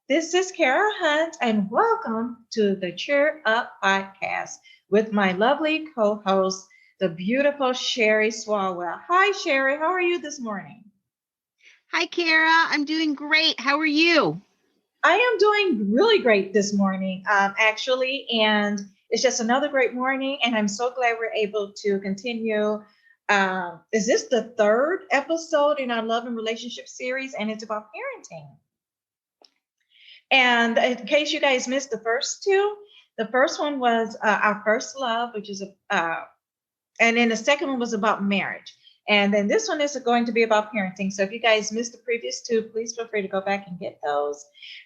This is Kara Hunt, and welcome to the Cheer Up Podcast with my lovely co host, the beautiful Sherry Swalwell. Hi, Sherry. How are you this morning? Hi, Kara. I'm doing great. How are you? I am doing really great this morning, actually, and it's just another great morning, and I'm so glad we're able to continue. Is this the third episode in our love and relationship series? And it's about parenting. And in case you guys missed the first two, the first one was our first love, which is and then the second one was about marriage. And then this one is going to be about parenting. So if you guys missed the previous two, please feel free to go back and get those.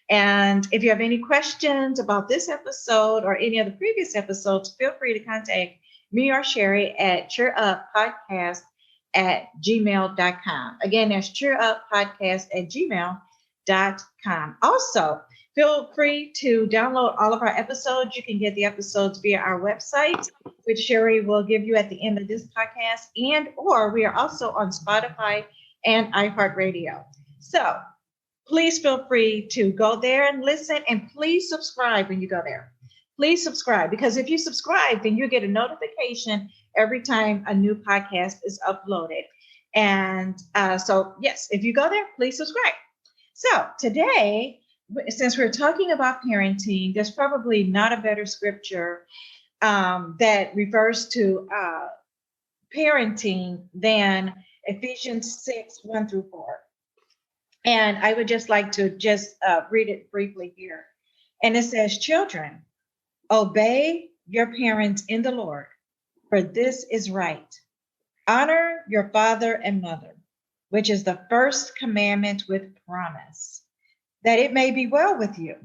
And if you have any questions about this episode or any of the previous episodes, feel free to contact me or Sherry at cheeruppodcast@gmail.com. Again, that's cheeruppodcast@gmail.com. Also, feel free to download all of our episodes. You can get the episodes via our website, which Sherry will give you at the end of this podcast, or we are also on Spotify and iHeartRadio. So please feel free to go there and listen, and please subscribe when you go there. Please subscribe, because if you subscribe, then you get a notification every time a new podcast is uploaded. And so, yes, if you go there, please subscribe. So today, since we're talking about parenting, there's probably not a better scripture that refers to parenting than Ephesians 6:1-4. And I would just like to read it briefly here. And it says, "Children, obey your parents in the Lord, for this is right. Honor your father and mother, which is the first commandment with promise, that it may be well with you,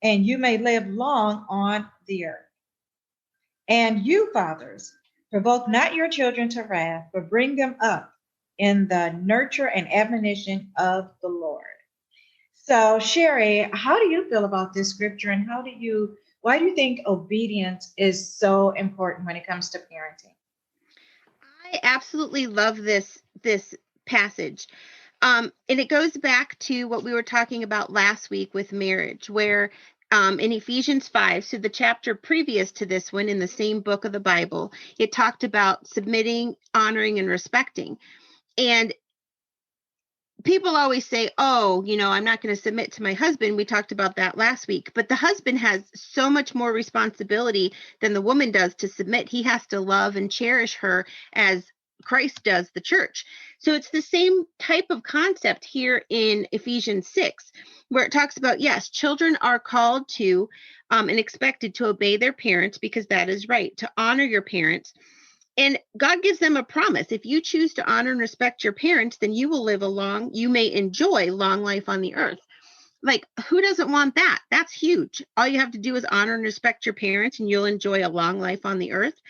and you may live long on the earth. And you, fathers, provoke not your children to wrath, but bring them up in the nurture and admonition of the Lord." So, Sherry, how do you feel about this scripture, and why do you think obedience is so important when it comes to parenting? I absolutely love this passage. And it goes back to what we were talking about last week with marriage, where in Ephesians 5, so the chapter previous to this one in the same book of the Bible, it talked about submitting, honoring, and respecting. And people always say, oh, I'm not going to submit to my husband. We talked about that last week. But the husband has so much more responsibility than the woman does to submit. He has to love and cherish her as Christ does the church. So it's the same type of concept here in Ephesians 6, where it talks about, yes, children are called to and expected to obey their parents because that is right, to honor your parents. And God gives them a promise. If you choose to honor and respect your parents, then you will you may enjoy long life on the earth. Like, who doesn't want that? That's huge. All you have to do is honor and respect your parents, and you'll enjoy a long life on the earth.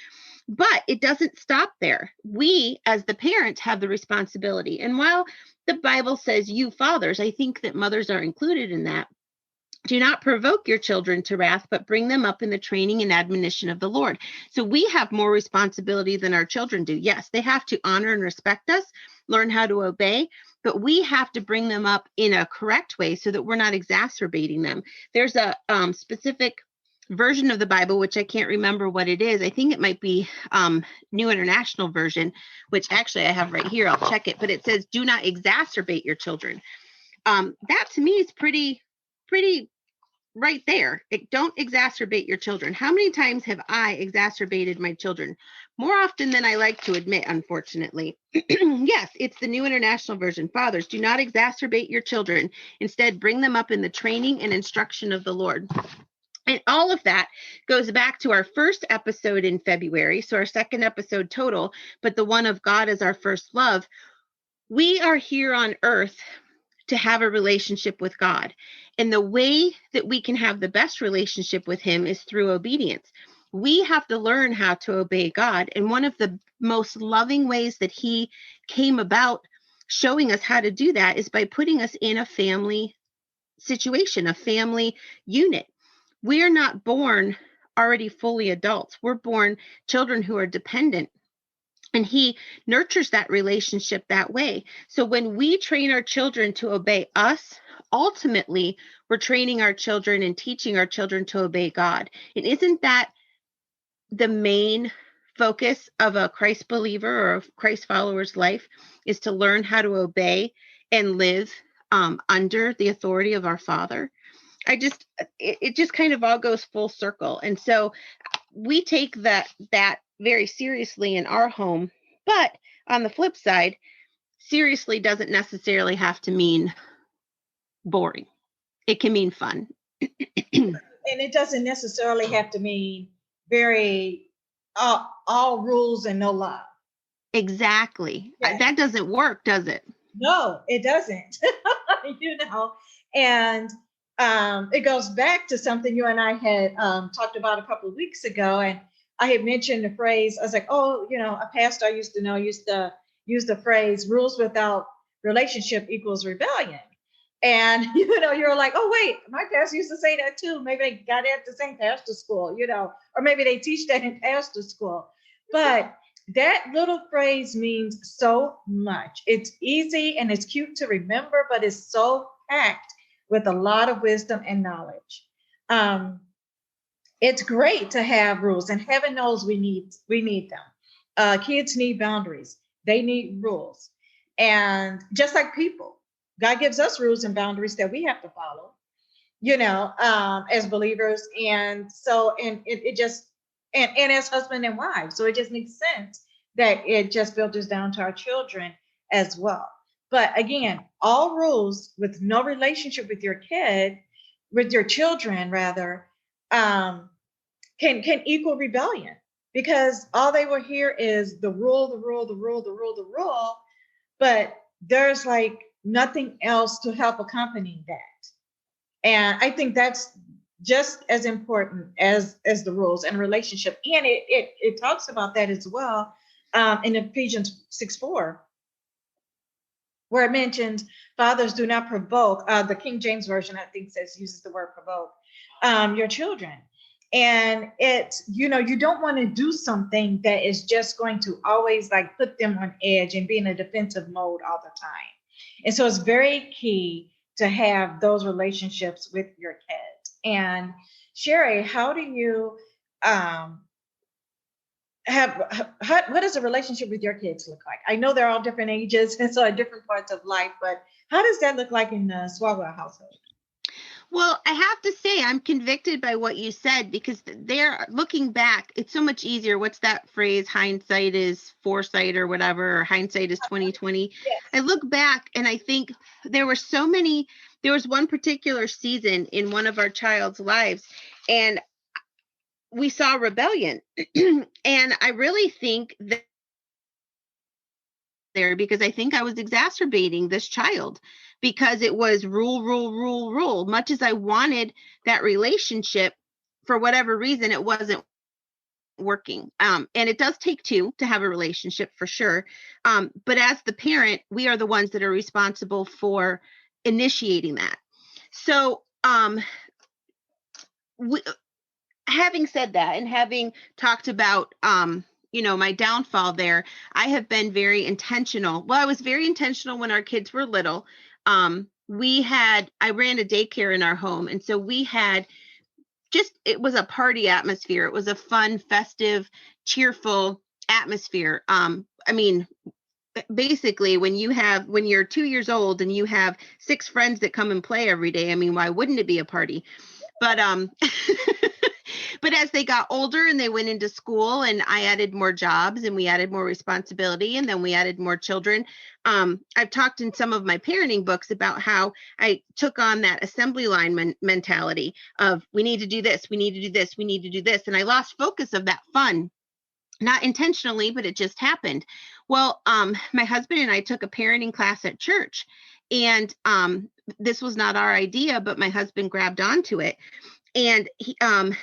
But it doesn't stop there. We, as the parents, have the responsibility. And while the Bible says you fathers, I think that mothers are included in that. Do not provoke your children to wrath, but bring them up in the training and admonition of the Lord. So we have more responsibility than our children do. Yes, they have to honor and respect us, learn how to obey, but we have to bring them up in a correct way so that we're not exacerbating them. There's a specific version of the Bible, which I can't remember what it is. I think it might be New International Version, which actually I have right here. I'll check it. But it says, do not exacerbate your children. That to me is pretty right there. Don't exacerbate your children. How many times have I exacerbated my children? More often than I like to admit, unfortunately. Yes, it's the New International Version. Fathers, do not exacerbate your children. Instead, bring them up in the training and instruction of the Lord. And all of that goes back to our first episode in February, so our second episode total, but the one of God as our first love. We are here on earth to have a relationship with God. And the way that we can have the best relationship with him is through obedience. We have to learn how to obey God. And one of the most loving ways that he came about showing us how to do that is by putting us in a family situation, a family unit. We are not born already fully adults. We're born children who are dependent And he nurtures that relationship that way. So when we train our children to obey us, ultimately, we're training our children and teaching our children to obey God. And isn't that the main focus of a Christ believer or a Christ follower's life, is to learn how to obey and live under the authority of our Father? It just kind of all goes full circle. And so we take that very seriously in our home. But on the flip side, seriously doesn't necessarily have to mean boring. It can mean fun. And it doesn't necessarily have to mean very all rules and no love. Exactly. Yeah. That doesn't work, does it? No, it doesn't. And it goes back to something you and I had talked about a couple of weeks ago. And I had mentioned the phrase, I was like, oh, a pastor I used to use the phrase, rules without relationship equals rebellion. And, you're like, oh, wait, my pastor used to say that too. Maybe they got it at the same pastor school, or maybe they teach that in pastor school. But that little phrase means so much. It's easy and it's cute to remember, but it's so packed with a lot of wisdom and knowledge. It's great to have rules, and heaven knows we need them. Kids need boundaries. They need rules. And just like people, God gives us rules and boundaries that we have to follow, as believers. And so, and it just, and as husband and wife. So it just makes sense that it just filters down to our children as well. But again, all rules with no relationship with your children rather, can equal rebellion, because all they will hear is the rule, but there's like nothing else to help accompany that. And I think that's just as important as the rules and relationship. And it talks about that as well in Ephesians 6:4, where it mentions fathers do not provoke. The King James Version, I think, uses the word provoke your children. And it's, you don't want to do something that is just going to always like put them on edge and be in a defensive mode all the time. And so it's very key to have those relationships with your kids. And Sherry, how do you what does a relationship with your kids look like? I know they're all different ages and so at different parts of life, but how does that look like in the Swalwell household? Well, I have to say I'm convicted by what you said, because they're looking back. It's so much easier. What's that phrase? Hindsight is foresight or whatever, or hindsight is 2020. Yes. I look back and I think there was one particular season in one of our child's lives, and we saw rebellion. And I really think that there, because I think I was exacerbating this child, because it was rule. Much as I wanted that relationship, for whatever reason, it wasn't working. And it does take two to have a relationship, for sure. But as the parent, we are the ones that are responsible for initiating that. So having said that, and having talked about my downfall there, I have been very intentional. Well, I was very intentional when our kids were little. I ran a daycare in our home. And so we had it was a party atmosphere. It was a fun, festive, cheerful atmosphere. Basically, when you're 2 years old and you have 6 friends that come and play every day, why wouldn't it be a party? But but as they got older and they went into school, and I added more jobs and we added more responsibility, and then we added more children. I've talked in some of my parenting books about how I took on that assembly line mentality of we need to do this, we need to do this, we need to do this. And I lost focus of that fun, not intentionally, but it just happened. Well, my husband and I took a parenting class at church, and this was not our idea, but my husband grabbed onto it. And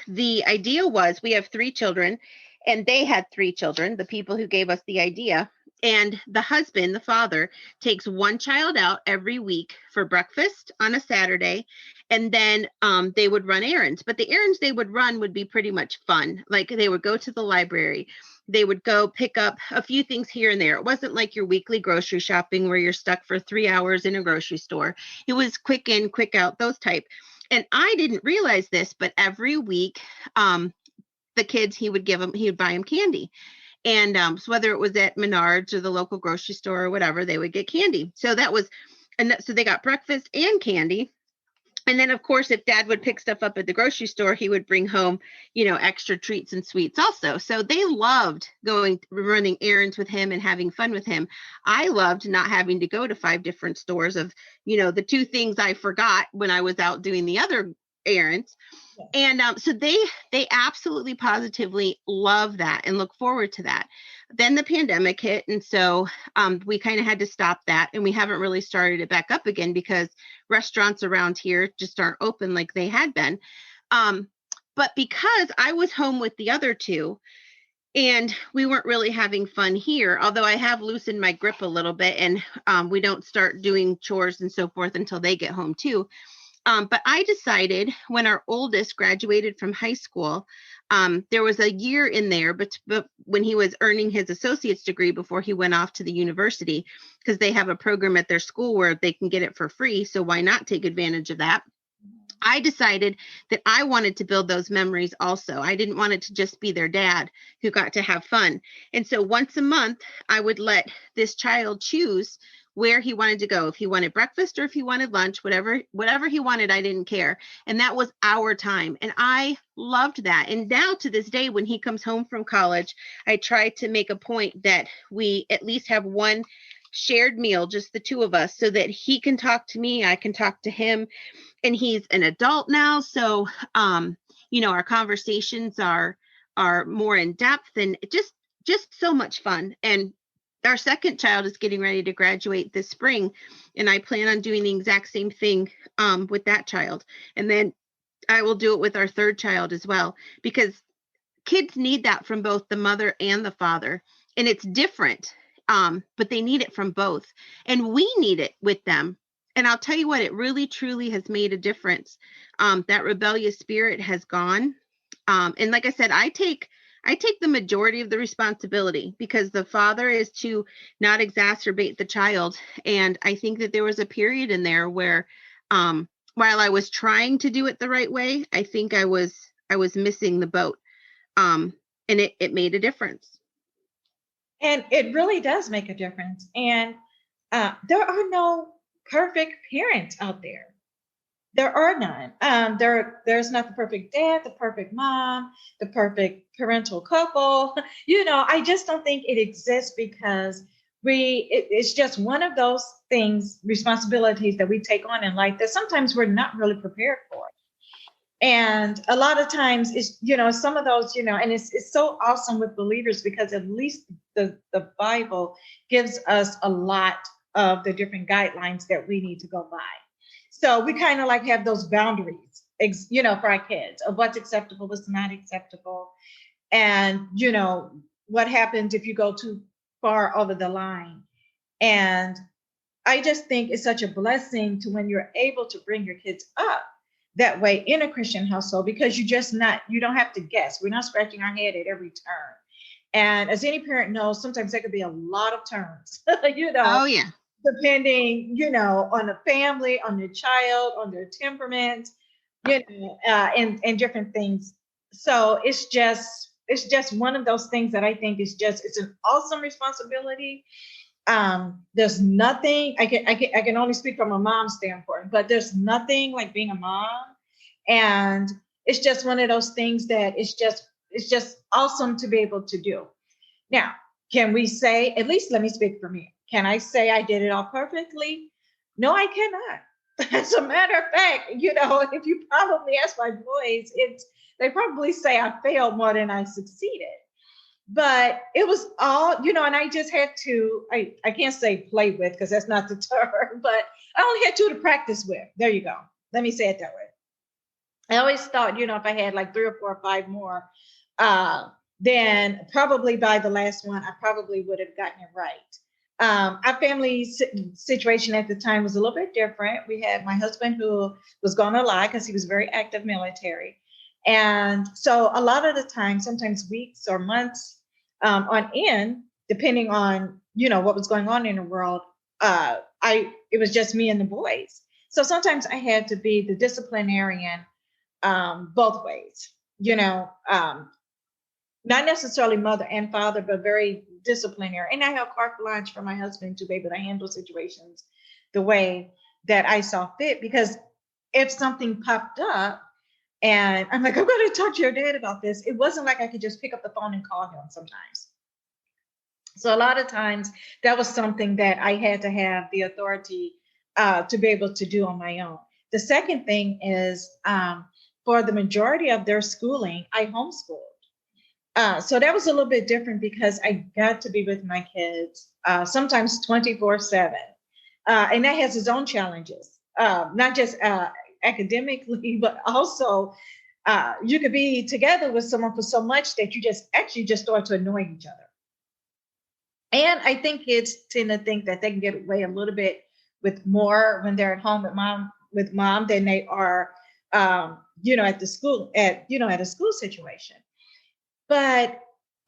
the idea was, we have 3 children, and they had 3 children, the people who gave us the idea. And the husband, the father, takes one child out every week for breakfast on a Saturday. And then they would run errands. But the errands they would run would be pretty much fun. Like, they would go to the library. they would go pick up a few things here and there. It wasn't like your weekly grocery shopping where you're stuck for 3 hours in a grocery store. It was quick in, quick out, those type. And I didn't realize this, but every week, the kids, he would buy them candy. And so whether it was at Menards or the local grocery store or whatever, they would get candy. So so they got breakfast and candy. And then, of course, if dad would pick stuff up at the grocery store, he would bring home, extra treats and sweets also. So they loved running errands with him and having fun with him. I loved not having to go to 5 different stores of, the 2 things I forgot when I was out doing the other errands. And so they absolutely positively love that and look forward to that. Then the pandemic hit. And so we kind of had to stop that. And we haven't really started it back up again because restaurants around here just aren't open like they had been. But because I was home with the other 2, and we weren't really having fun here, although I have loosened my grip a little bit, and we don't start doing chores and so forth until they get home too. But I decided when our oldest graduated from high school, there was a year in there, but when he was earning his associate's degree before he went off to the university, because they have a program at their school where they can get it for free. So why not take advantage of that? I decided that I wanted to build those memories also. I didn't want it to just be their dad who got to have fun. And so once a month, I would let this child choose where he wanted to go. If he wanted breakfast or if he wanted lunch, whatever he wanted, I didn't care. And that was our time. And I loved that. And now to this day, when he comes home from college, I try to make a point that we at least have one shared meal, just the 2 of us, so that he can talk to me, I can talk to him. And he's an adult now. So, our conversations are more in depth and just so much fun. And our second child is getting ready to graduate this spring, and I plan on doing the exact same thing with that child. And then I will do it with our third child as well, because kids need that from both the mother and the father. And it's different, but they need it from both. And we need it with them. And I'll tell you what, it really, truly has made a difference. That rebellious spirit has gone. And like I said, I take the majority of the responsibility, because the father is to not exacerbate the child. And I think that there was a period in there where, while I was trying to do it the right way, I think I was missing the boat. And it made a difference. And it really does make a difference. And there are no perfect parents out there. There are none. There's not the perfect dad, the perfect mom, the perfect parental couple. I just don't think it exists, because it's just one of those things, responsibilities that we take on in life that sometimes we're not really prepared for. And a lot of times it's, some of those, and it's so awesome with believers, because at least the Bible gives us a lot of the different guidelines that we need to go by. So we kind of like have those boundaries, for our kids, of what's acceptable, what's not acceptable. And, what happens if you go too far over the line. And I just think it's such a blessing to when you're able to bring your kids up that way in a Christian household, because you don't have to guess. We're not scratching our head at every turn. And as any parent knows, sometimes there could be a lot of turns, Oh, yeah. Depending, on the family, on the child, on their temperament, and different things. So it's just one of those things that I think it's an awesome responsibility. There's nothing, I can only speak from a mom's standpoint, but there's nothing like being a mom. And it's just one of those things that it's just awesome to be able to do. Now, can we say, at least let me speak for me, can I say I did it all perfectly? No, I cannot. As a matter of fact, if you probably ask my boys, they probably say I failed more than I succeeded. But it was all, and I just had to, I can't say play with, because that's not the term, but I only had 2 to practice with. There you go. Let me say it that way. I always thought, if I had like 3 or 4 or 5 more, then probably by the last one, I probably would have gotten it right. Our family situation at the time was a little bit different. We had my husband who was going to lie, because he was very active military. And so a lot of the time, sometimes weeks or months, on end, depending on, what was going on in the world. It was just me and the boys. So sometimes I had to be the disciplinarian, both ways, not necessarily mother and father, but very disciplinary. And I have carte blanche for my husband to be able to handle situations the way that I saw fit. Because if something popped up and I'm like, I'm going to talk to your dad about this, it wasn't like I could just pick up the phone and call him sometimes. So a lot of times that was something that I had to have the authority to be able to do on my own. The second thing is, for the majority of their schooling, I homeschooled. So that was a little bit different because I got to be with my kids sometimes 24/7. And that has its own challenges, not just academically, but also you could be together with someone for so much that you just start to annoy each other. And I think kids tend to think that they can get away a little bit with more when they're at home with mom than they are, at the school, at a school situation. But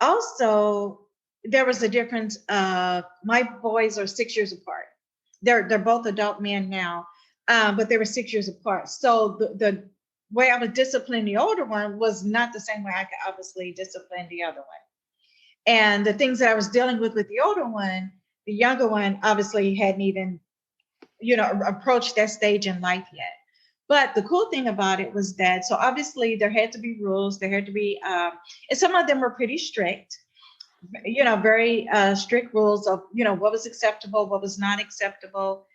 also, there was a difference of my boys are 6 years apart. They're both adult men now, but they were 6 years apart. So the way I would discipline the older one was not the same way I could obviously discipline the other one. And the things that I was dealing with the older one, the younger one obviously hadn't even, approached that stage in life yet. But the cool thing about it was that, so obviously there had to be rules, there had to be, and some of them were pretty strict, very strict rules of, what was acceptable, what was not acceptable.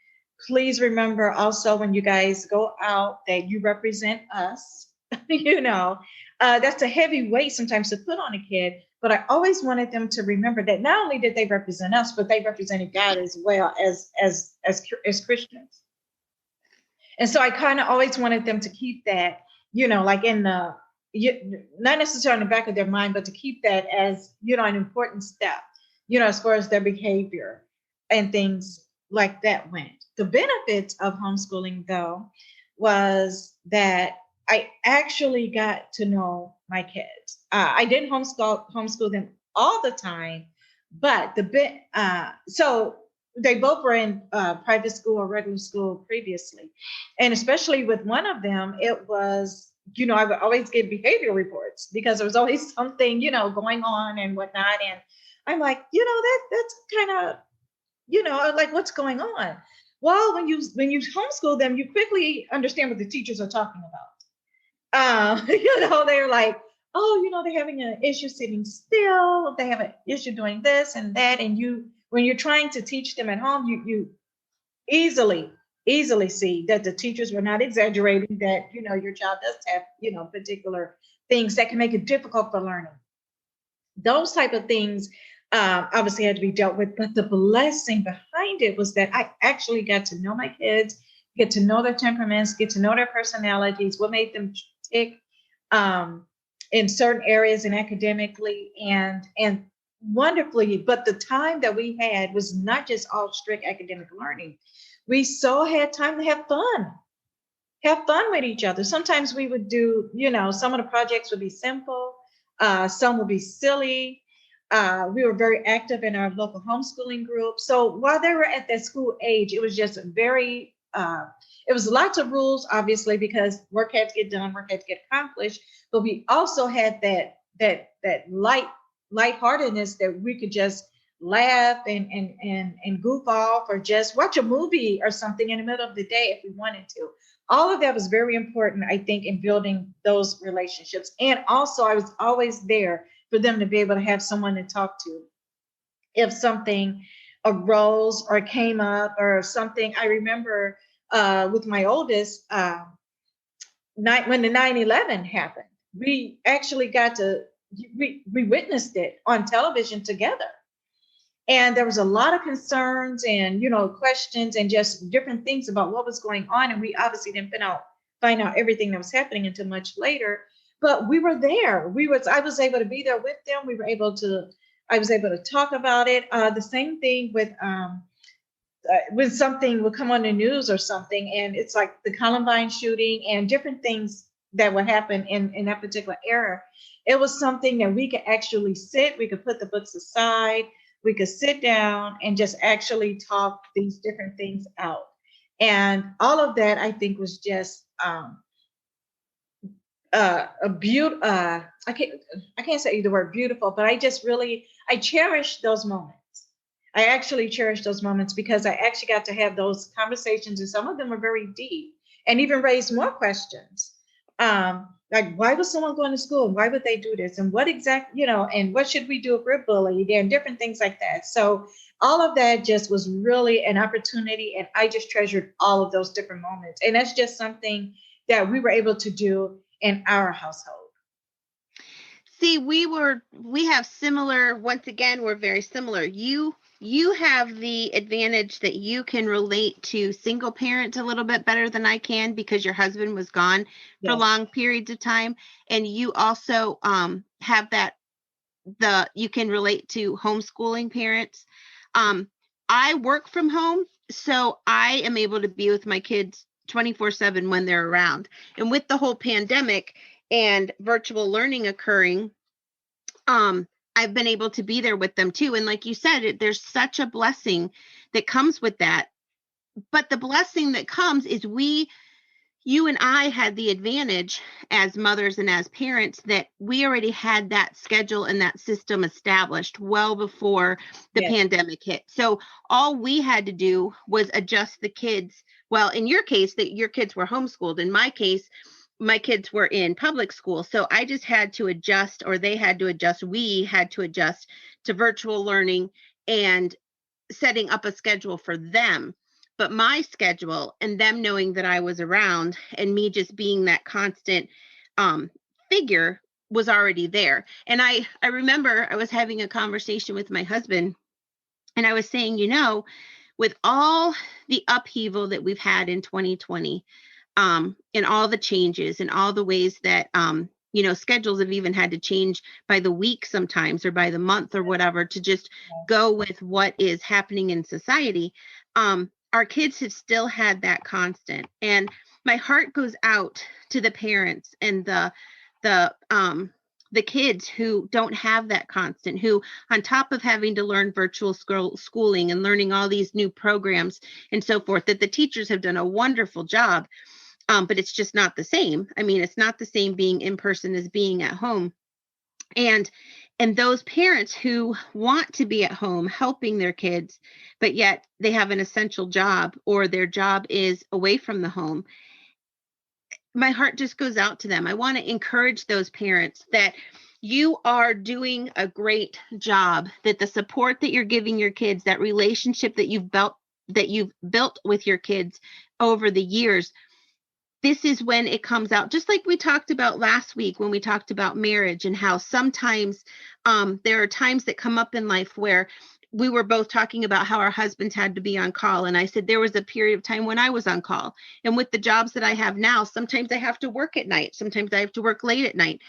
Please remember also when you guys go out that you represent us, that's a heavy weight sometimes to put on a kid. But I always wanted them to remember that not only did they represent us, but they represented God as well as Christians. And so I kind of always wanted them to keep that, like in the, not necessarily in the back of their mind, but to keep that as, an important step, as far as their behavior and things like that went. The benefits of homeschooling, though, was that I actually got to know my kids. I didn't homeschool them all the time, but so they both were in private school or regular school previously. And especially with one of them, it was, I would always get behavior reports because there was always something, going on and whatnot. And I'm like, that's kind of, like, what's going on? Well, when you homeschool them, you quickly understand what the teachers are talking about. They're like, oh, they're having an issue sitting still. They have an issue doing this and that. And when you're trying to teach them at home, you easily see that the teachers were not exaggerating, that, your child does have, particular things that can make it difficult for learning. Those type of things obviously had to be dealt with. But the blessing behind it was that I actually got to know my kids, get to know their temperaments, get to know their personalities, what made them tick in certain areas and academically and wonderfully. But the time that we had was not just all strict academic learning. We so had time to have fun with each other. Sometimes we would do, some of the projects would be simple, some would be silly. We were very active in our local homeschooling group. So while they were at that school age, it was just very, it was lots of rules, obviously, because work had to get done, work had to get accomplished. But we also had that lightheartedness that we could just laugh and goof off, or just watch a movie or something in the middle of the day if we wanted to. All of that was very important, I think, in building those relationships. And also, I was always there for them to be able to have someone to talk to if something arose or came up or something. I remember with my oldest, when the 9/11 happened, we actually we witnessed it on television together. And there was a lot of concerns and, questions and just different things about what was going on. And we obviously didn't find out everything that was happening until much later. But we were there. I was able to be there with them. I was able to talk about it. The same thing with when something would come on the news or something, and it's like the Columbine shooting and different things that would happen in that particular era. It was something that we could actually sit, we could put the books aside, we could sit down and just actually talk these different things out. And all of that, I think, was just a beaut. I can't say the word beautiful, but I cherish those moments. I actually cherish those moments because I actually got to have those conversations, and some of them were very deep and even raised more questions. Like, why was someone going to school? Why would they do this? And what exactly, and what should we do if we're bullied and different things like that. So all of that just was really an opportunity. And I just treasured all of those different moments. And that's just something that we were able to do in our household. See, we have similar, once again, we're very similar. You have the advantage that you can relate to single parents a little bit better than I can because your husband was gone for Yes. long periods of time. And you also have you can relate to homeschooling parents. I work from home, so I am able to be with my kids 24/7 when they're around. And with the whole pandemic and virtual learning occurring, I've been able to be there with them too. And like you said, there's such a blessing that comes with that. But the blessing that comes is you and I had the advantage as mothers and as parents that we already had that schedule and that system established well before the Yes. pandemic hit. So all we had to do was adjust the kids. Well, in your case, that your kids were homeschooled. In my case, my kids were in public school. So I just had to adjust, or they had to adjust. We had to adjust to virtual learning and setting up a schedule for them. But my schedule and them knowing that I was around and me just being that constant um, figure was already there. And I remember I was having a conversation with my husband, and I was saying, with all the upheaval that we've had in 2020, and all the changes and all the ways that schedules have even had to change by the week sometimes, or by the month or whatever, to just go with what is happening in society. Our kids have still had that constant, and my heart goes out to the parents and the kids who don't have that constant, who, on top of having to learn virtual schooling and learning all these new programs and so forth, that the teachers have done a wonderful job. But it's just not the same. I mean, it's not the same being in person as being at home. And those parents who want to be at home helping their kids, but yet they have an essential job, or their job is away from the home, my heart just goes out to them. I want to encourage those parents that you are doing a great job, that the support that you're giving your kids, that relationship that you've built with your kids over the years, this is when it comes out. Just like we talked about last week when we talked about marriage, and how sometimes there are times that come up in life where we were both talking about how our husbands had to be on call. And I said there was a period of time when I was on call. And with the jobs that I have now, sometimes I have to work at night. Sometimes I have to work late at night.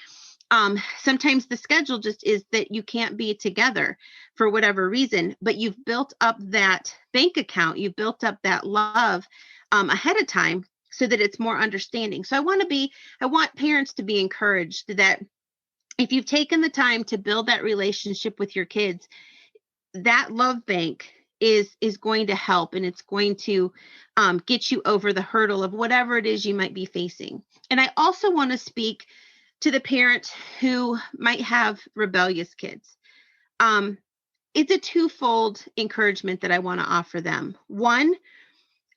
Sometimes the schedule just is that you can't be together for whatever reason, but you've built up that bank account. You've built up that love ahead of time, so that it's more understanding. So I want parents to be encouraged that if you've taken the time to build that relationship with your kids, that love bank is going to help, and it's going to get you over the hurdle of whatever it is you might be facing. And I also want to speak to the parents who might have rebellious kids. It's a twofold encouragement that I want to offer them. One,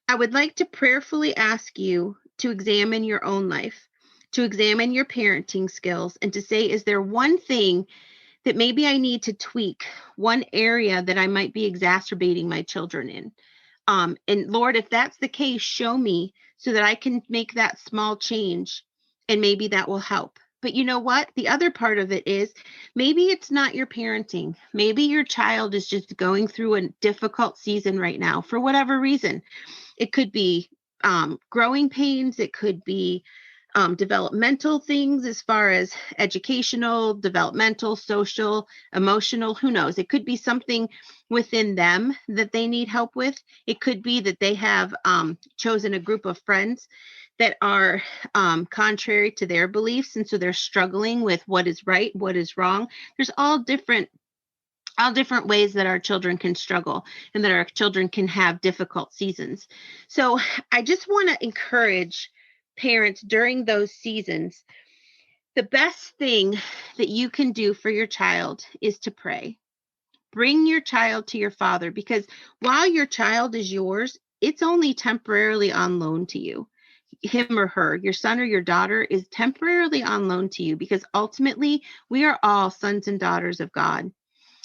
I would like to prayerfully ask you to examine your own life, to examine your parenting skills, and to say, is there one thing that maybe I need to tweak, one area that I might be exacerbating my children in? And Lord, if that's the case, show me so that I can make that small change, and maybe that will help. But you know what? The other part of it is, maybe it's not your parenting. Maybe your child is just going through a difficult season right now for whatever reason. It could be growing pains. It could be developmental things as far as educational, developmental, social, emotional, who knows? It could be something within them that they need help with. It could be that they have chosen a group of friends that are contrary to their beliefs. And so they're struggling with what is right, what is wrong. There's all different ways that our children can struggle and that our children can have difficult seasons. So I just want to encourage parents during those seasons. The best thing that you can do for your child is to pray. Bring your child to your father, because while your child is yours, it's only temporarily on loan to you. Him or her, your son or your daughter, is temporarily on loan to you, because ultimately we are all sons and daughters of God.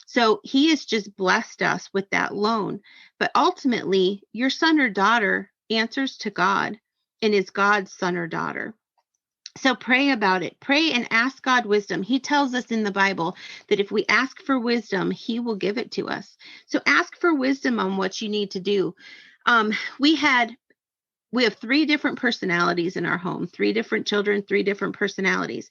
So he has just blessed us with that loan. But ultimately, your son or daughter answers to God and is God's son or daughter. So pray about it. Pray and ask God wisdom. He tells us in the Bible that if we ask for wisdom, he will give it to us. So ask for wisdom on what you need to do. We have 3 different personalities in our home, 3 different children, 3 different personalities.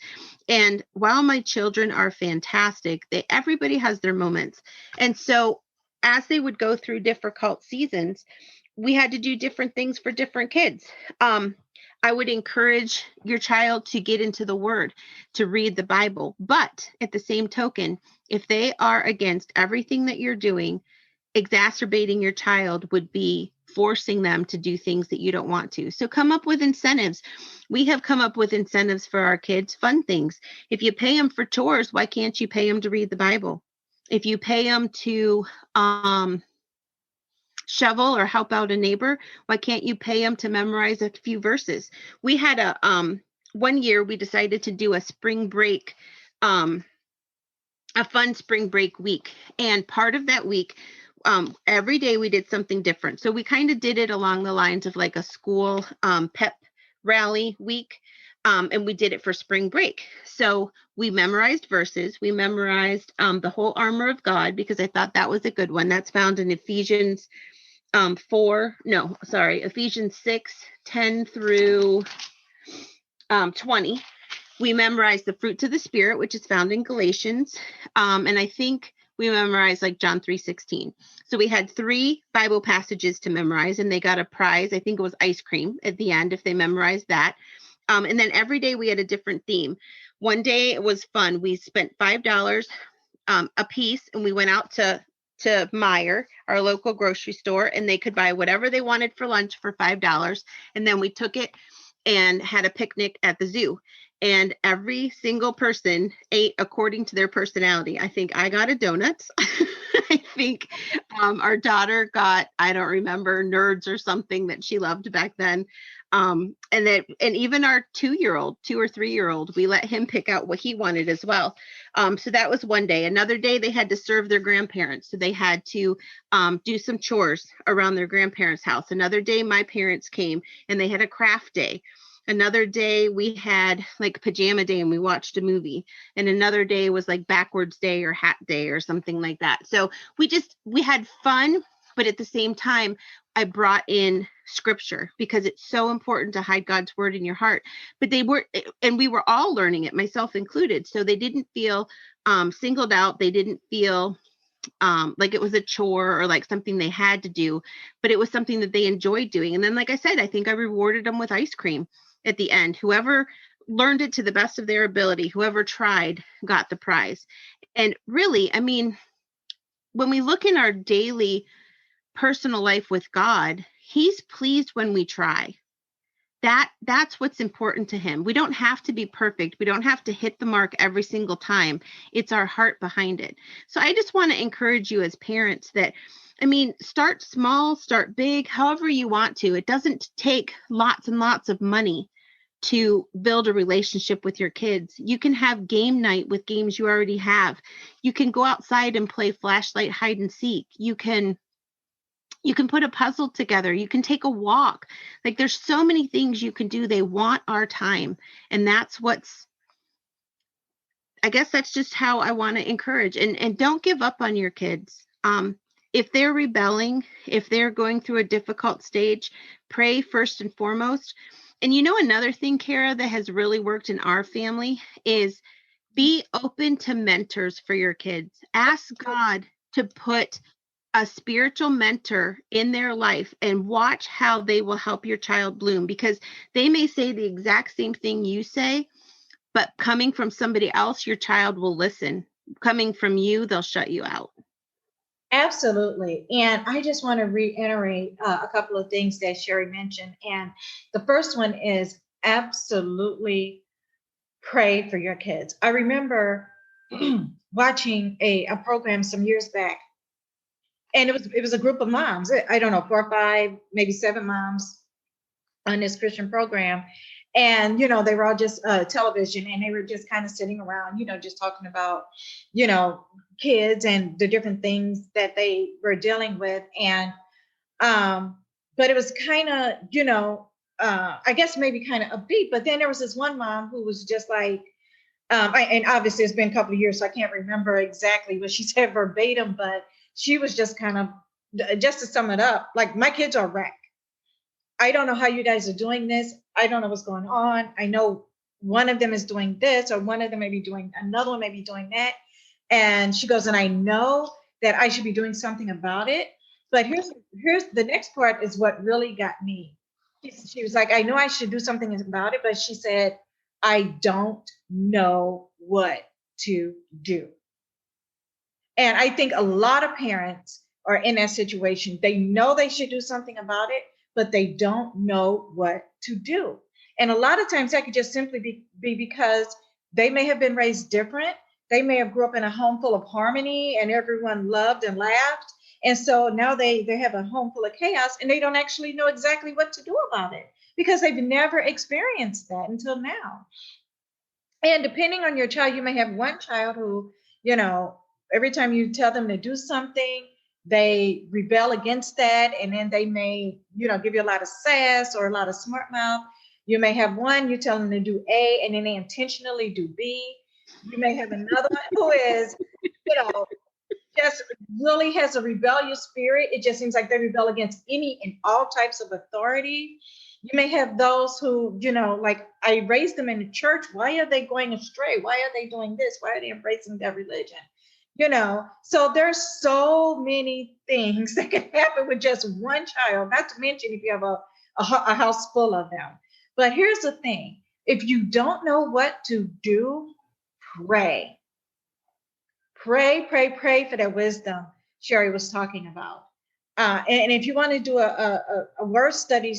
And while my children are fantastic, everybody has their moments. And so as they would go through difficult seasons, we had to do different things for different kids. I would encourage your child to get into the Word, to read the Bible. But at the same token, if they are against everything that you're doing, exacerbating your child would be forcing them to do things that you don't want to. So come up with incentives. We have come up with incentives for our kids, fun things. If you pay them for chores, why can't you pay them to read the Bible? If you pay them to shovel or help out a neighbor, why can't you pay them to memorize a few verses? We had one year we decided to do a spring break, a fun spring break week. And part of that week, every day we did something different. So we kind of did it along the lines of like a school pep rally week. And we did it for spring break. So we memorized verses. We memorized the whole armor of God, because I thought that was a good one. That's found in Ephesians 6:10 through 20. We memorized the fruits of the Spirit, which is found in Galatians. And I think we memorized like John 3:16. So we had 3 Bible passages to memorize, and they got a prize. I think it was ice cream at the end if they memorized that. And then every day we had a different theme. One day it was fun. We spent $5 a piece, and we went out to Meijer, our local grocery store, and they could buy whatever they wanted for lunch for $5. And then we took it and had a picnic at the zoo. And every single person ate according to their personality. I think I got a donut. I think our daughter got, I don't remember, Nerds or something that she loved back then. And even our 2 or 3-year-old, we let him pick out what he wanted as well. So that was one day. Another day, they had to serve their grandparents. So they had to do some chores around their grandparents' house. Another day, my parents came and they had a craft day. Another day we had like pajama day and we watched a movie. And another day was like backwards day or hat day or something like that. So we had fun, but at the same time, I brought in scripture because it's so important to hide God's word in your heart. But we were all learning it, myself included. So they didn't feel singled out. They didn't feel like it was a chore or like something they had to do, but it was something that they enjoyed doing. And then, like I said, I think I rewarded them with ice cream at the end. Whoever learned it to the best of their ability, whoever tried, got the prize. And really, I mean, when we look in our daily personal life with God, he's pleased when we try. That's what's important to him. We don't have to be perfect. We don't have to hit the mark every single time. It's our heart behind it. So I just want to encourage you as parents that, I mean, start small, start big, however you want to. It doesn't take lots and lots of money to build a relationship with your kids. You can have game night with games you already have. You can go outside and play flashlight hide and seek. You can put a puzzle together. You can take a walk. Like there's so many things you can do. They want our time. And I guess that's just how I want to encourage. And don't give up on your kids. If they're rebelling, if they're going through a difficult stage, pray first and foremost. And another thing, Kara, that has really worked in our family is be open to mentors for your kids. Ask God to put a spiritual mentor in their life and watch how they will help your child bloom, because they may say the exact same thing you say, but coming from somebody else, your child will listen. Coming from you, they'll shut you out. Absolutely. And I just want to reiterate a couple of things that Sherry mentioned. And the first one is absolutely pray for your kids. I remember watching a program some years back, and it was a group of moms. I don't know, 4 or 5, maybe 7 moms on this Christian program. And, they were all just television, and they were just kind of sitting around, just talking about, kids and the different things that they were dealing with. And, but it was kind of, I guess maybe kind of upbeat. But then there was this one mom who was just like, and obviously it's been a couple of years, so I can't remember exactly what she said verbatim, but she was just kind of, just to sum it up, like, my kids are wrecked. I don't know how you guys are doing this. I don't know what's going on. I know one of them is doing this, or one of them may be doing, another one may be doing that. And she goes, and I know that I should be doing something about it. But here's the next part is what really got me. She was like, I know I should do something about it, but she said, I don't know what to do. And I think a lot of parents are in that situation. They know they should do something about it, but they don't know what to do. And a lot of times that could just simply be because they may have been raised different. They may have grew up in a home full of harmony and everyone loved and laughed. And so now they have a home full of chaos, and they don't actually know exactly what to do about it because they've never experienced that until now. And depending on your child, you may have one child who, every time you tell them to do something, they rebel against that. And then they may, give you a lot of sass or a lot of smart mouth. You may have one, you tell them to do A, and then they intentionally do B. You may have another one who is, just really has a rebellious spirit. It just seems like they rebel against any and all types of authority. You may have those who, like, I raised them in the church. Why are they going astray? Why are they doing this? Why are they embracing their religion? So there's so many things that can happen with just one child, not to mention if you have a house full of them. But here's the thing. If you don't know what to do, pray. Pray for that wisdom Sherry was talking about. And if you want to do a word study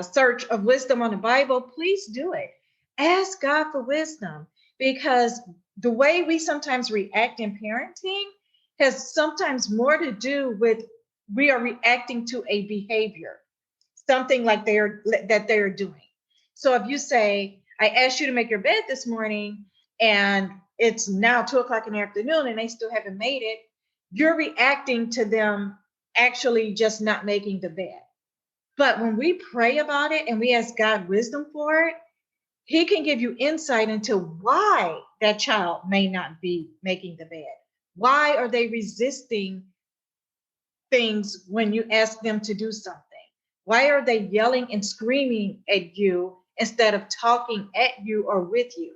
search of wisdom on the Bible, please do it. Ask God for wisdom, because the way we sometimes react in parenting has sometimes more to do with we are reacting to a behavior, something like that they're doing. So if you say, I asked you to make your bed this morning, and it's now 2:00 in the afternoon and they still haven't made it, you're reacting to them actually just not making the bed. But when we pray about it and we ask God wisdom for it, He can give you insight into why that child may not be making the bed. Why are they resisting things when you ask them to do something? Why are they yelling and screaming at you instead of talking at you or with you?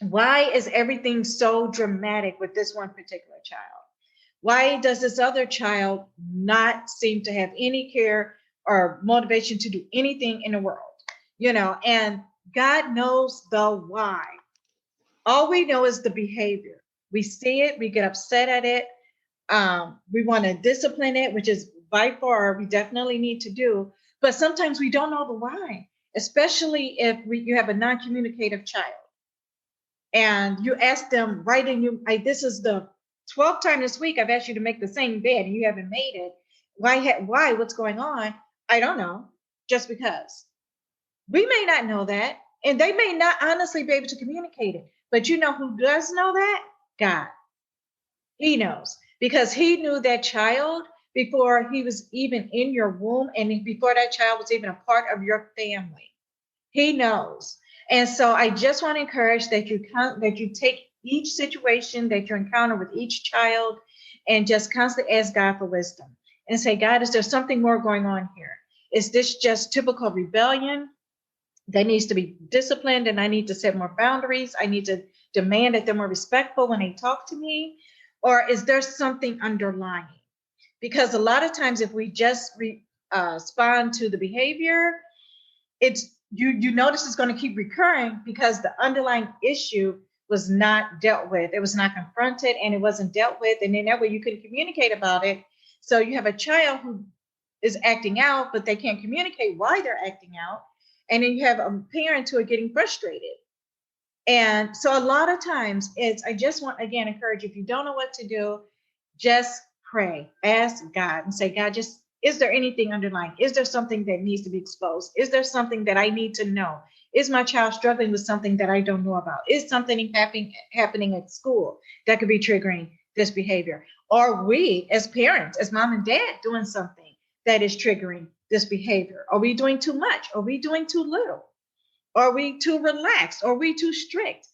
Why is everything so dramatic with this one particular child? Why does this other child not seem to have any care or motivation to do anything in the world? And God knows the why. All we know is the behavior. We see it, we get upset at it. We want to discipline it, which is by far we definitely need to do. But sometimes we don't know the why, especially if you have a non-communicative child. And you ask them this is the 12th time this week I've asked you to make the same bed and you haven't made it. Why? What's going on? I don't know. Just because. We may not know that, and they may not honestly be able to communicate it. But you know who does know that? God. He knows, because He knew that child before he was even in your womb, and before that child was even a part of your family. He knows. And so I just want to encourage that you take each situation that you encounter with each child and just constantly ask God for wisdom and say, God, is there something more going on here? Is this just typical rebellion that needs to be disciplined and I need to set more boundaries? I need to demand that they're more respectful when they talk to me? Or is there something underlying? Because a lot of times if we just respond to the behavior, it's you notice it's going to keep recurring because the underlying issue was not dealt with. It was not confronted and it wasn't dealt with. And then that way you can communicate about it. So you have a child who is acting out, but they can't communicate why they're acting out. And then you have parents who are getting frustrated. And so a lot of times I just want, again, encourage you, if you don't know what to do, just pray, ask God and say, God, just, is there anything underlying? Is there something that needs to be exposed? Is there something that I need to know? Is my child struggling with something that I don't know about? Is something happening at school that could be triggering this behavior? Are we as parents, as mom and dad, doing something that is triggering this behavior? Are we doing too much? Are we doing too little? Are we too relaxed? Are we too strict?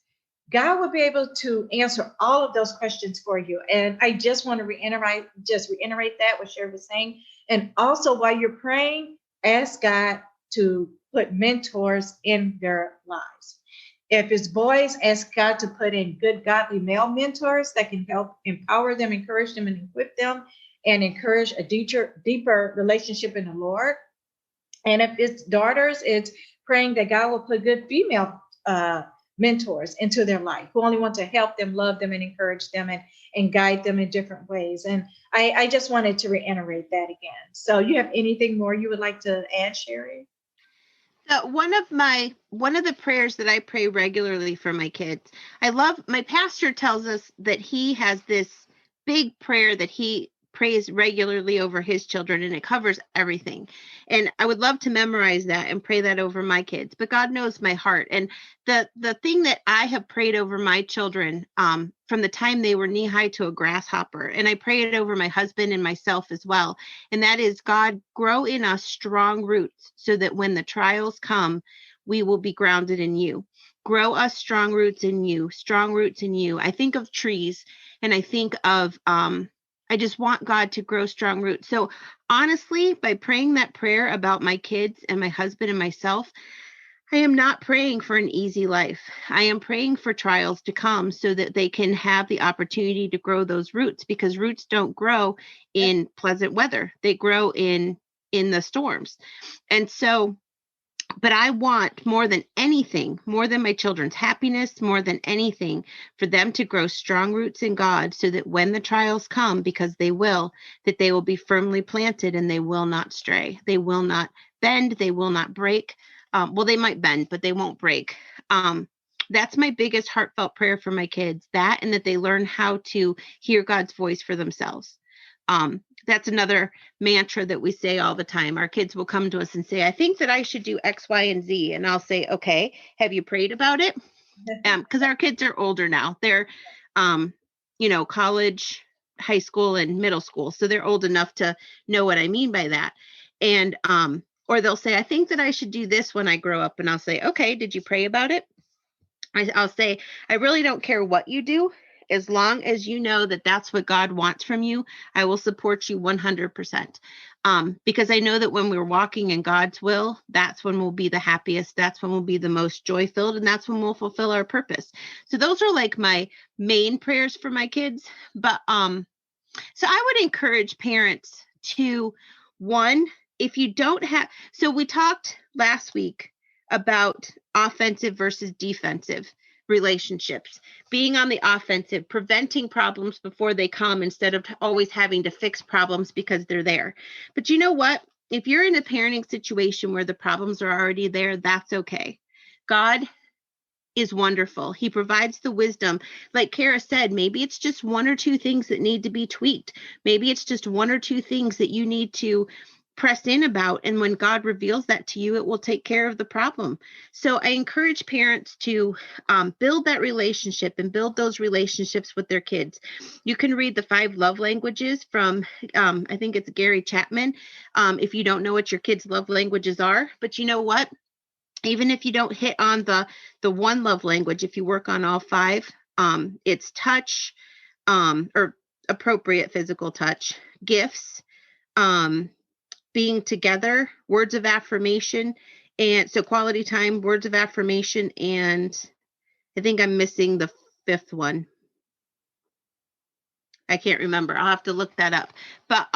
God will be able to answer all of those questions for you. And I just want to reiterate that what Sherry was saying. And also while you're praying, ask God to put mentors in their lives. If it's boys, ask God to put in good, godly male mentors that can help empower them, encourage them, and equip them, and encourage a deeper relationship in the Lord. And if it's daughters, it's praying that God will put good female mentors into their life who only want to help them, love them, and encourage them and guide them in different ways. And I just wanted to reiterate that again. So you have anything more you would like to add, Sherry? So one of the prayers that I pray regularly for my kids, my pastor tells us that he has this big prayer that he prays regularly over his children, and it covers everything. And I would love to memorize that and pray that over my kids, but God knows my heart. And the thing that I have prayed over my children from the time they were knee high to a grasshopper, and I pray it over my husband and myself as well, and that is, God, grow in us strong roots so that when the trials come, we will be grounded in you. Grow us strong roots in you, strong roots in you. I think of trees, and I think of I just want God to grow strong roots. So honestly, by praying that prayer about my kids and my husband and myself, I am not praying for an easy life. I am praying for trials to come so that they can have the opportunity to grow those roots, because roots don't grow in pleasant weather. They grow in the storms. And so, but I want more than anything, more than my children's happiness, more than anything, for them to grow strong roots in God so that when the trials come, because they will, that they will be firmly planted and they will not stray. They will not bend. They will not break. Well, they might bend, but they won't break. That's my biggest heartfelt prayer for my kids, that, and that they learn how to hear God's voice for themselves. That's another mantra that we say all the time. Our kids will come to us and say, I think that I should do X, Y, and Z. And I'll say, okay, have you prayed about it? Because our kids are older now. They're, college, high school, and middle school. So they're old enough to know what I mean by that. And, or they'll say, I think that I should do this when I grow up. And I'll say, okay, did you pray about it? I'll say, I really don't care what you do. As long as you know that that's what God wants from you, I will support you 100%. Because I know that when we're walking in God's will, that's when we'll be the happiest. That's when we'll be the most joy filled. And that's when we'll fulfill our purpose. So those are like my main prayers for my kids. But so I would encourage parents to, one, if you don't have, so we talked last week about offensive versus defensive relationships, being on the offensive, preventing problems before they come instead of always having to fix problems because they're there. But you know what? If you're in a parenting situation where the problems are already there, that's okay. God is wonderful. He provides the wisdom. Like Kara said, maybe it's just one or two things that need to be tweaked. Maybe it's just one or two things that you need to press in about. And when God reveals that to you, it will take care of the problem. So I encourage parents to build that relationship and build those relationships with their kids. You can read the 5 love languages from, I think it's Gary Chapman, if you don't know what your kids' love languages are. But you know what? Even if you don't hit on the one love language, if you work on all 5, it's touch, or appropriate physical touch, gifts, being together, words of affirmation, and so quality time, words of affirmation, and I think I'm missing the fifth one. I can't remember. I'll have to look that up. But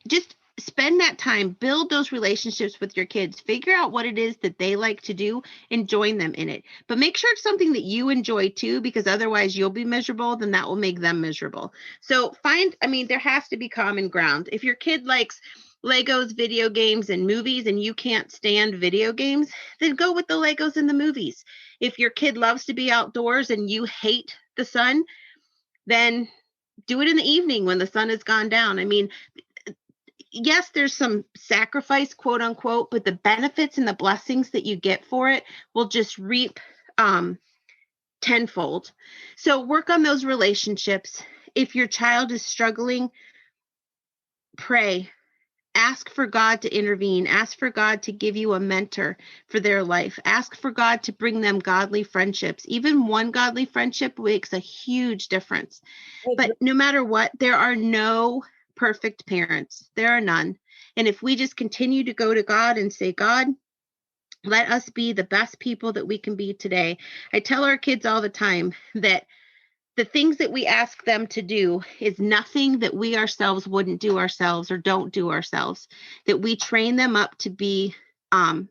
just spend that time, build those relationships with your kids, figure out what it is that they like to do and join them in it. But make sure it's something that you enjoy too, because otherwise you'll be miserable, then that will make them miserable. So there has to be common ground. If your kid likes Legos, video games, and movies, and you can't stand video games, then go with the Legos and the movies. If your kid loves to be outdoors and you hate the sun, then do it in the evening when the sun has gone down. I mean, yes, there's some sacrifice, quote unquote, but the benefits and the blessings that you get for it will just reap tenfold. So work on those relationships. If your child is struggling, pray. Ask for God to intervene. Ask for God to give you a mentor for their life. Ask for God to bring them godly friendships. Even one godly friendship makes a huge difference. But no matter what, there are no perfect parents. There are none. And if we just continue to go to God and say, God, let us be the best people that we can be today. I tell our kids all the time that the things that we ask them to do is nothing that we ourselves wouldn't do ourselves or don't do ourselves, that we train them up to be, to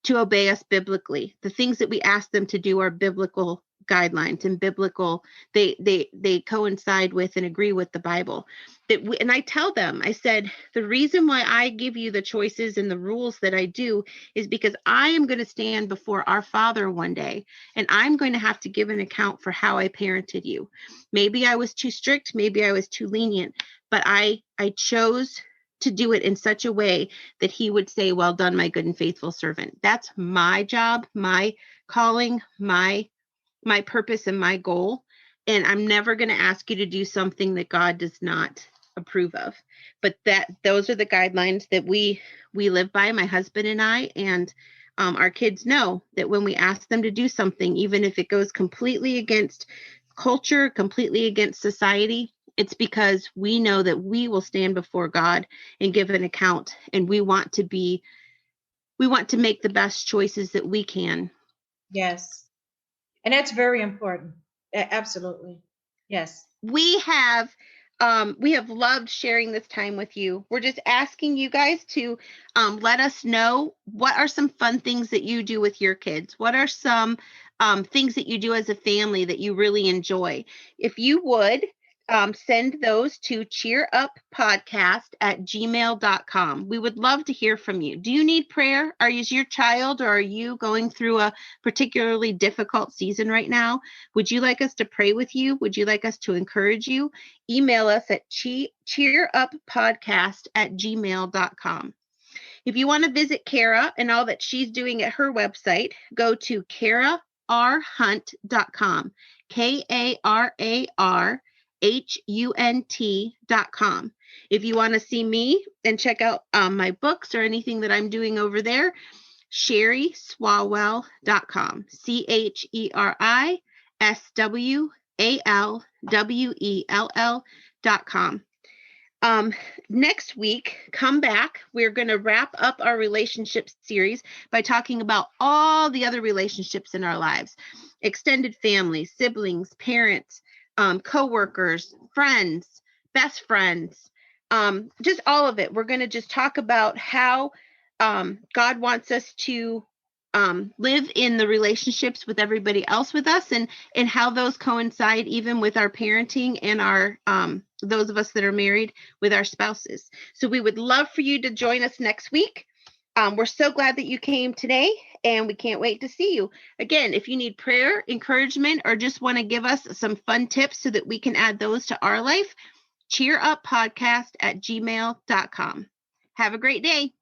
obey us biblically. The things that we ask them to do are biblical guidelines and biblical, they coincide with and agree with the Bible. And I tell them, I said, the reason why I give you the choices and the rules that I do is because I am going to stand before our Father one day, and I'm going to have to give an account for how I parented you. Maybe I was too strict, maybe I was too lenient, but I chose to do it in such a way that he would say, well done, my good and faithful servant. That's my job, my calling, my purpose and my goal. And I'm never going to ask you to do something that God does not approve of. But those are the guidelines that we live by, my husband and I, and our kids know that when we ask them to do something, even if it goes completely against culture, completely against society, it's because we know that we will stand before God and give an account, and we want to make the best choices that we can. Yes. And that's very important. Absolutely. Yes. We have loved sharing this time with you. We're just asking you guys to let us know, what are some fun things that you do with your kids? What are some things that you do as a family that you really enjoy? If you would send those to cheeruppodcast@gmail.com. We would love to hear from you. Do you need prayer? Is your child, or are you going through a particularly difficult season right now? Would you like us to pray with you? Would you like us to encourage you? Email us at cheeruppodcast@gmail.com. If you want to visit Kara and all that she's doing at her website, go to kararhunt.com. KARARHUNT.com. If you want to see me and check out my books or anything that I'm doing over there, SherrySwalwell.com. CHERISWALWELL.com. Next week, come back. We're going to wrap up our relationship series by talking about all the other relationships in our lives: extended family, siblings, parents, co-workers, friends, best friends, just all of it. We're going to just talk about how God wants us to live in the relationships with everybody else with us, and how those coincide even with our parenting and our those of us that are married with our spouses. So we would love for you to join us next week. We're so glad that you came today, and we can't wait to see you. Again, if you need prayer, encouragement, or just want to give us some fun tips so that we can add those to our life, cheeruppodcast@gmail.com. Have a great day.